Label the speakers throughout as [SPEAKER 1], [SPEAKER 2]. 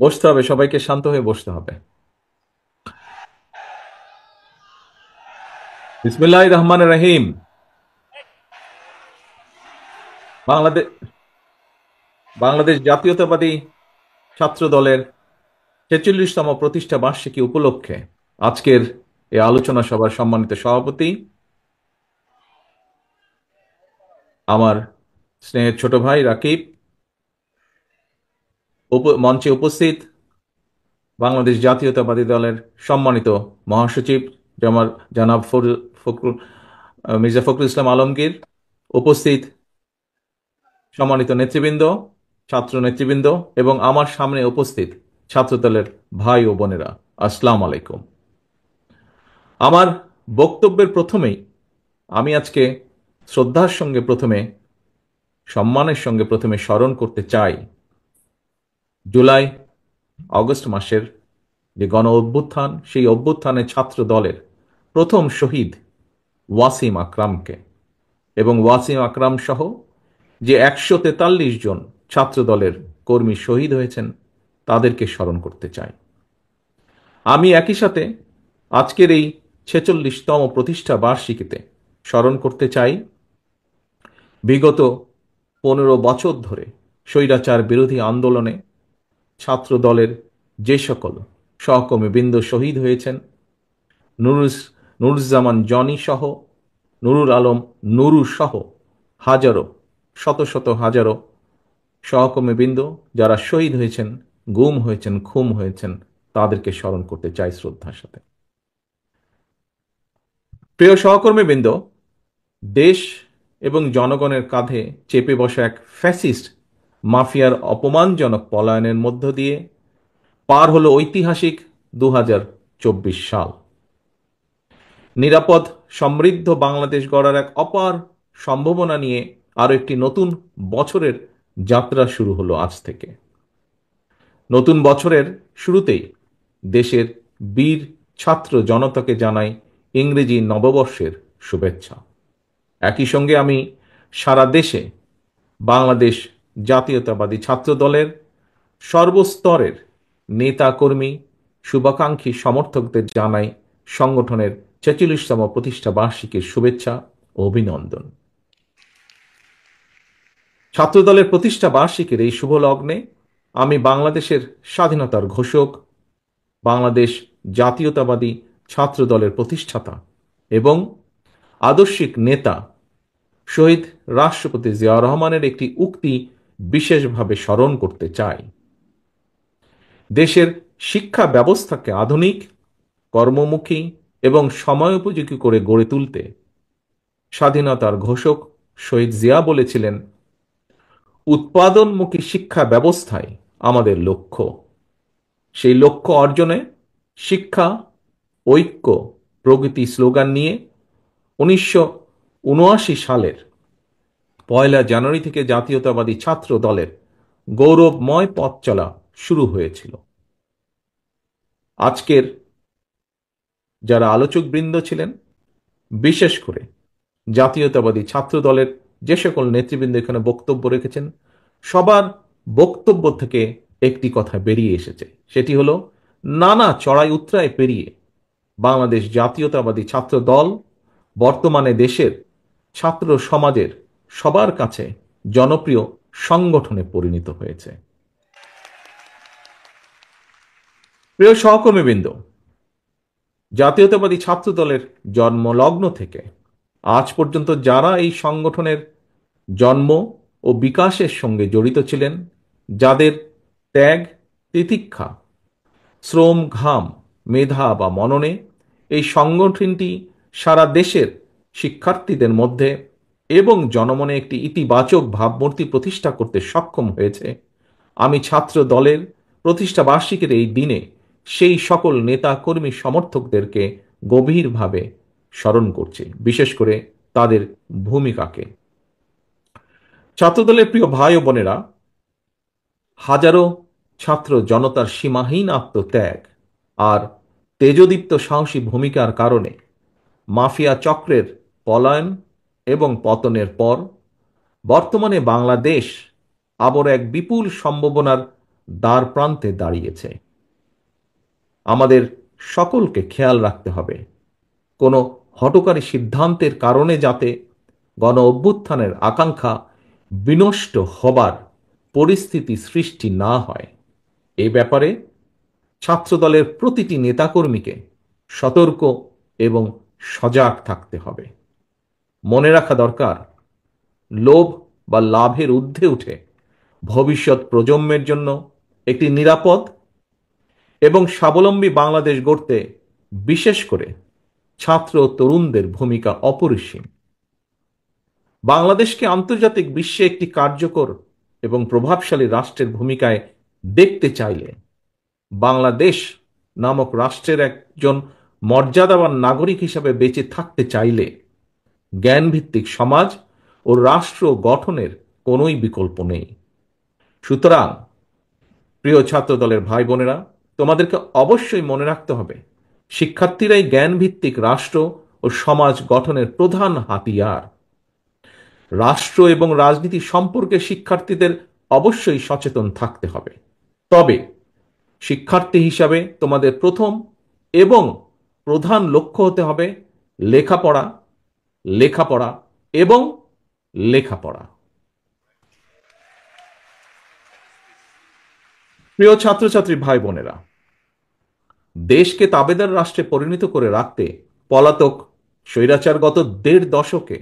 [SPEAKER 1] বসতে হবে, সবাইকে শান্ত হয়ে বসতে হবে। বিসমিল্লাহির রহমানির রহিম। বাংলাদেশ বাংলাদেশ জাতীয়তাবাদী ছাত্র দলের ৪৬তম প্রতিষ্ঠা বার্ষিকী উপলক্ষে আজকের এই আলোচনা সভার সম্মানিত সভাপতি, আমার স্নেহের ছোট ভাই রাকিব, মঞ্চে উপস্থিত বাংলাদেশ জাতীয়তাবাদী দলের সম্মানিত মহাসচিব জনাব ফখরুল মির্জা ফখরুল ইসলাম আলমগীর, উপস্থিত সম্মানিত নেতৃবৃন্দ, ছাত্র নেতৃবৃন্দ এবং আমার সামনে উপস্থিত ছাত্রদলের ভাই ও বোনেরা, আসসালামু আলাইকুম। আমার বক্তব্যের প্রথমেই আমি আজকে শ্রদ্ধার সঙ্গে প্রথমে, সম্মানের সঙ্গে প্রথমে স্মরণ করতে চাই জুলাই আগস্ট মাসের যে গণ অভ্যুত্থান, সেই অভ্যুত্থানে ছাত্র দলের প্রথম শহীদ ওয়াসিম আকরামকে, এবং ওয়াসিম আকরাম সহ যে ১৪৩ জন ছাত্র দলের কর্মী শহীদ হয়েছেন তাদেরকে স্মরণ করতে চাই। আমি একই সাথে আজকের এই ৪৬তম প্রতিষ্ঠা বার্ষিকীতে স্মরণ করতে চাই বিগত ১৫ বছর ধরে স্বৈরাচার বিরোধী আন্দোলনে ছাত্র দলের যে সকল সহকর্মীবৃন্দ শহীদ হয়েছেন, নুরুজ্জামান জনি সহ, নুরুল আলম নুরু সহ হাজারো, শত শত হাজারো সহকর্মীবৃন্দ যারা শহীদ হয়েছেন, গুম হয়েছেন, খুন হয়েছেন, তাদেরকে স্মরণ করতে চাই শ্রদ্ধার সাথে। প্রিয় সহকর্মীবৃন্দ, দেশ এবং জনগণের কাঁধে চেপে বসা এক ফ্যাসিস্ট মাফিয়ার অপমানজনক পলায়নের মধ্য দিয়ে পার হলো ঐতিহাসিক ২০২৪ সাল। নিরাপদ সমৃদ্ধ বাংলাদেশ গড়ার এক অপার সম্ভাবনা নিয়ে আরো একটি নতুন বছরের যাত্রা শুরু হলো আজ থেকে। নতুন বছরের শুরুতেই দেশের বীর ছাত্র জনতাকে জানাই ইংরেজি নববর্ষের শুভেচ্ছা। একই সঙ্গে আমি সারা দেশে বাংলাদেশ জাতীয়তাবাদী ছাত্র দলের সর্বস্তরের নেতা কর্মী, শুভাকাঙ্ক্ষী সমর্থকদের জানাই সংগঠনের ৪৬তম প্রতিষ্ঠা বার্ষিকীর শুভেচ্ছা ও অভিনন্দন। ছাত্রদলের প্রতিষ্ঠা বার্ষিকীর এই শুভ লগ্নে আমি বাংলাদেশের স্বাধীনতার ঘোষক, বাংলাদেশ জাতীয়তাবাদী ছাত্র দলের প্রতিষ্ঠাতা এবং আদর্শিক নেতা শহীদ রাষ্ট্রপতি জিয়াউর রহমানের একটি উক্তি বিশেষভাবে স্মরণ করতে চাই। দেশের শিক্ষা ব্যবস্থাকে আধুনিক, কর্মমুখী এবং সময়োপযোগী করে গড়ে তুলতে স্বাধীনতার ঘোষক শহীদ জিয়া বলেছিলেন, উৎপাদনমুখী শিক্ষা ব্যবস্থায় আমাদের লক্ষ্য। সেই লক্ষ্য অর্জনে শিক্ষা, ঐক্য, প্রগতি স্লোগান নিয়ে ১৯৭৯ সালের ১ জানুয়ারি থেকে জাতীয়তাবাদী ছাত্র দলের গৌরবময় পথ চলা শুরু হয়েছিল। আজকের যারা আলোচকবৃন্দ ছিলেন, বিশেষ করে জাতীয়তাবাদী ছাত্র দলের যে সকল নেতৃবৃন্দ এখানে বক্তব্য রেখেছেন, সবার বক্তব্য থেকে একটি কথা বেরিয়ে এসেছে, সেটি হলো নানা চড়াই উতরাই পেরিয়ে বাংলাদেশ জাতীয়তাবাদী ছাত্র দল বর্তমানে দেশের ছাত্র সমাজের সবার কাছে জনপ্রিয় সংগঠনে পরিণত হয়েছে। প্রিয় সহকর্মীবৃন্দ, জাতীয়তাবাদী ছাত্র দলের জন্মলগ্ন থেকে আজ পর্যন্ত যারা এই সংগঠনের জন্ম ও বিকাশের সঙ্গে জড়িত ছিলেন, যাদের ত্যাগ, তিতিক্ষা, শ্রম, ঘাম, মেধা বা মননে এই সংগঠনটি সারা দেশের শিক্ষার্থীদের মধ্যে এবং জনমনে একটি ইতিবাচক ভাবমূর্তি প্রতিষ্ঠা করতে সক্ষম হয়েছে, আমি ছাত্র দলের প্রতিষ্ঠা বার্ষিকীর এই দিনে সেই সকল নেতা কর্মী সমর্থকদেরকে গভীরভাবে স্মরণ করছি, বিশেষ করে তাদের ভূমিকাকে। ছাত্রদলের প্রিয় ভাই ও বোনেরা, হাজারো ছাত্র জনতার সীমাহীন আত্মত্যাগ আর তেজদীপ্ত সাহসী ভূমিকার কারণে মাফিয়া চক্রের পলায়ন এবং পতনের পর বর্তমানে বাংলাদেশ আবার এক বিপুল সম্ভাবনার দ্বার প্রান্তে দাঁড়িয়েছে। আমাদের সকলকে খেয়াল রাখতে হবে কোনো হঠকারী সিদ্ধান্তের কারণে যাতে গণ অভ্যুত্থানের আকাঙ্ক্ষা বিনষ্ট হবার পরিস্থিতি সৃষ্টি না হয়। এই ব্যাপারে ছাত্রদলের প্রতিটি নেতাকর্মীকে সতর্ক এবং সজাগ থাকতে হবে। মনে রাখা দরকার, লোভ বা লাভের ঊর্ধ্বে উঠে ভবিষ্যৎ প্রজন্মের জন্য একটি নিরাপদ এবং স্বাবলম্বী বাংলাদেশ গড়তে বিশেষ করে ছাত্র ও তরুণদের ভূমিকা অপরিসীম। বাংলাদেশকে আন্তর্জাতিক বিশ্বে একটি কার্যকর এবং প্রভাবশালী রাষ্ট্রের ভূমিকায় দেখতে চাইলে, বাংলাদেশ নামক রাষ্ট্রের একজন মর্যাদাবান নাগরিক হিসাবে বেঁচে থাকতে চাইলে জ্ঞানভিত্তিক সমাজ ও রাষ্ট্র গঠনের কোনোই বিকল্প নেই। সুতরাং প্রিয় ছাত্র দলের ভাই বোনেরা, তোমাদেরকে অবশ্যই মনে রাখতে হবে, শিক্ষার্থীরাই জ্ঞানভিত্তিক রাষ্ট্র ও সমাজ গঠনের প্রধান হাতিয়ার। রাষ্ট্র এবং রাজনীতি সম্পর্কে শিক্ষার্থীদের অবশ্যই সচেতন থাকতে হবে। তবে শিক্ষার্থী হিসাবে তোমাদের প্রথম এবং প্রধান লক্ষ্য হতে হবে লেখাপড়া, লেখাপড়া এবং লেখাপড়া। প্রিয় ছাত্রছাত্রী ভাই বোনেরা, দেশকে তাবেদার রাষ্ট্রে পরিণত করে রাখতে পলাতক স্বৈরাচার গত ১.৫ দশকে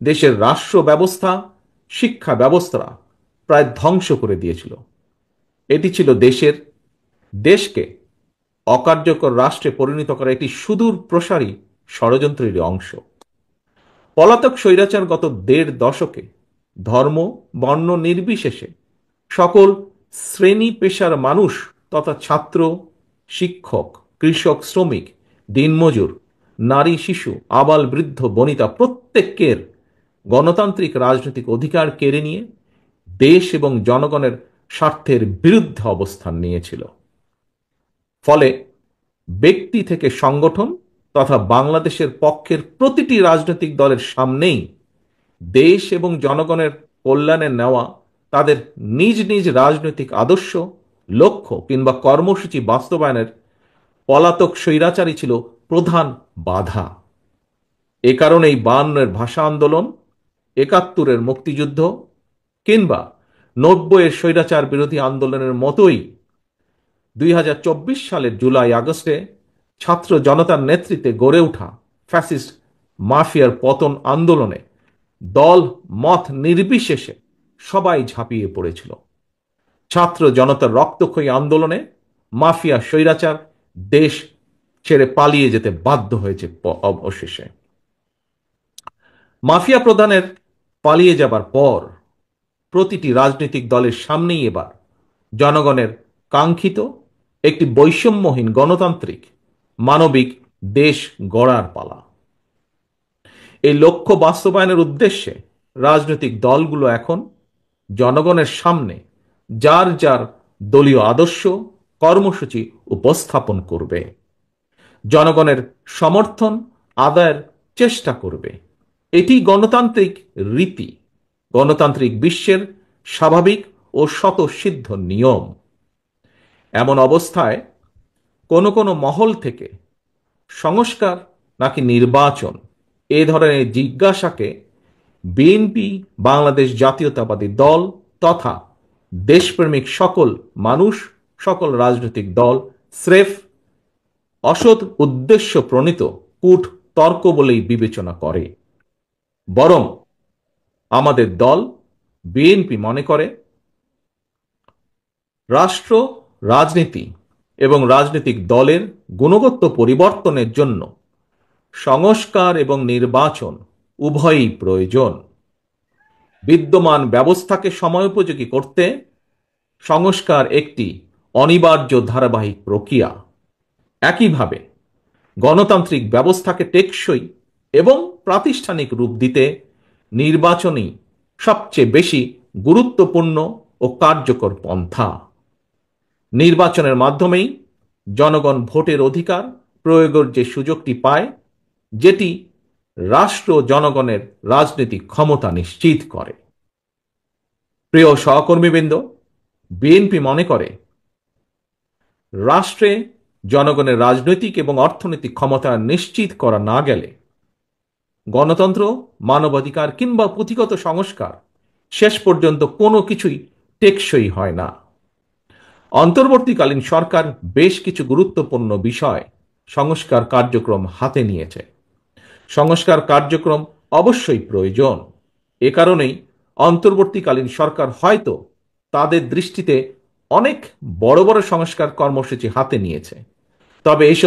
[SPEAKER 1] দেশের রাষ্ট্র ব্যবস্থা, শিক্ষা ব্যবস্থা প্রায় ধ্বংস করে দিয়েছিল। এটি ছিল দেশকে অকার্যকর রাষ্ট্রে পরিণত করা একটি সুদূর প্রসারী ষড়যন্ত্রের অংশ। পলাতক স্বৈরাচার গত ১.৫ দশকে ধর্ম বর্ণ নির্বিশেষে সকল শ্রেণী পেশার মানুষ তথা ছাত্র, শিক্ষক, কৃষক, শ্রমিক, দিনমজুর, নারী, শিশু, আবাল বৃদ্ধ বনিতা প্রত্যেকের গণতান্ত্রিক রাজনৈতিক অধিকার কেড়ে নিয়ে দেশ এবং জনগণের স্বার্থের বিরুদ্ধে অবস্থান নিয়েছিল। ফলে ব্যক্তি থেকে সংগঠন তথা বাংলাদেশের পক্ষের প্রতিটি রাজনৈতিক দলের সামনেই দেশ এবং জনগণের কল্যাণে নেওয়া তাদের নিজ নিজ রাজনৈতিক আদর্শ, লক্ষ্য কিংবা কর্মসূচি বাস্তবায়নের পলাতক স্বৈরাচারী ছিল প্রধান বাধা। এ কারণেই ৫২-এর ভাষা আন্দোলন, ৭১-এর মুক্তিযুদ্ধ কিংবা ৯০-এর স্বৈরাচার বিরোধী আন্দোলনের মতোই ২০২৪ সালের জুলাই আগস্টে ছাত্র জনতার নেতৃত্বে গড়ে ওঠা ফ্যাসিস্ট মাফিয়ার পতন আন্দোলনে দল মত নির্বিশেষে সবাই ঝাঁপিয়ে পড়েছিল। ছাত্র জনতার রক্তক্ষয়ী আন্দোলনে মাফিয়া স্বৈরাচার দেশ ছেড়ে পালিয়ে যেতে বাধ্য হয়েছে। অবশেষে মাফিয়া প্রধানের পালিয়ে যাবার পর প্রতিটি রাজনৈতিক দলের সামনেই এবার জনগণের কাঙ্ক্ষিত একটি বৈষম্যহীন গণতান্ত্রিক মানবিক দেশ গড়ার পালা। এই লক্ষ্য বাস্তবায়নের উদ্দেশ্যে রাজনৈতিক দলগুলো এখন জনগণের সামনে যার যার দলীয় আদর্শ, কর্মসূচি উপস্থাপন করবে, জনগণের সমর্থন আদায়ের চেষ্টা করবে। এটি গণতান্ত্রিক রীতি, গণতান্ত্রিক বিশ্বের স্বাভাবিক ও স্বতঃসিদ্ধ নিয়ম। এমন অবস্থায় কোনো কোনো মহল থেকে সংস্কার নাকি নির্বাচন এ ধরনের জিজ্ঞাসাকে বিএনপি, বাংলাদেশ জাতীয়তাবাদী দল তথা দেশপ্রেমিক সকল মানুষ, সকল রাজনৈতিক দল স্রেফ অসৎ উদ্দেশ্য প্রণীত কূট তর্ক বলেই বিবেচনা করে। বরং আমাদের দল বিএনপি মনে করে রাষ্ট্র, রাজনীতি এবং রাজনৈতিক দলের গুণগত পরিবর্তনের জন্য সংস্কার এবং নির্বাচন উভয়ই প্রয়োজন। বিদ্যমান ব্যবস্থাকে সময়োপযোগী করতে সংস্কার একটি অনিবার্য ধারাবাহিক প্রক্রিয়া। একইভাবে গণতান্ত্রিক ব্যবস্থাকে টেকসই এবং প্রাতিষ্ঠানিক রূপ দিতে নির্বাচনই সবচেয়ে বেশি গুরুত্বপূর্ণ ও কার্যকর পন্থা। নির্বাচনের মাধ্যমেই জনগণ ভোটের অধিকার প্রয়োগের যে সুযোগটি পায়, যেটি রাষ্ট্র জনগণের রাজনৈতিক ক্ষমতা নিশ্চিত করে। প্রিয় সহকর্মীবৃন্দ, বিএনপি মনে করে রাষ্ট্রে জনগণের রাজনৈতিক এবং অর্থনৈতিক ক্ষমতা নিশ্চিত করা না গেলে গণতন্ত্র, মানবাধিকার কিংবা পুঁথিগত সংস্কার শেষ পর্যন্ত কোনো কিছুই টেকসই হয় না। অন্তর্বর্তীকালীন সরকার বেশ কিছু গুরুত্বপূর্ণ বিষয় সংস্কার কার্যক্রম হাতে নিয়েছে। সংস্কার কার্যক্রম অবশ্যই প্রয়োজন। এ কারণেই অন্তর্বর্তীকালীন সরকার হয়তো তাদের দৃষ্টিতে অনেক বড় বড় সংস্কার কর্মসূচি হাতে নিয়েছে। তবে এইসব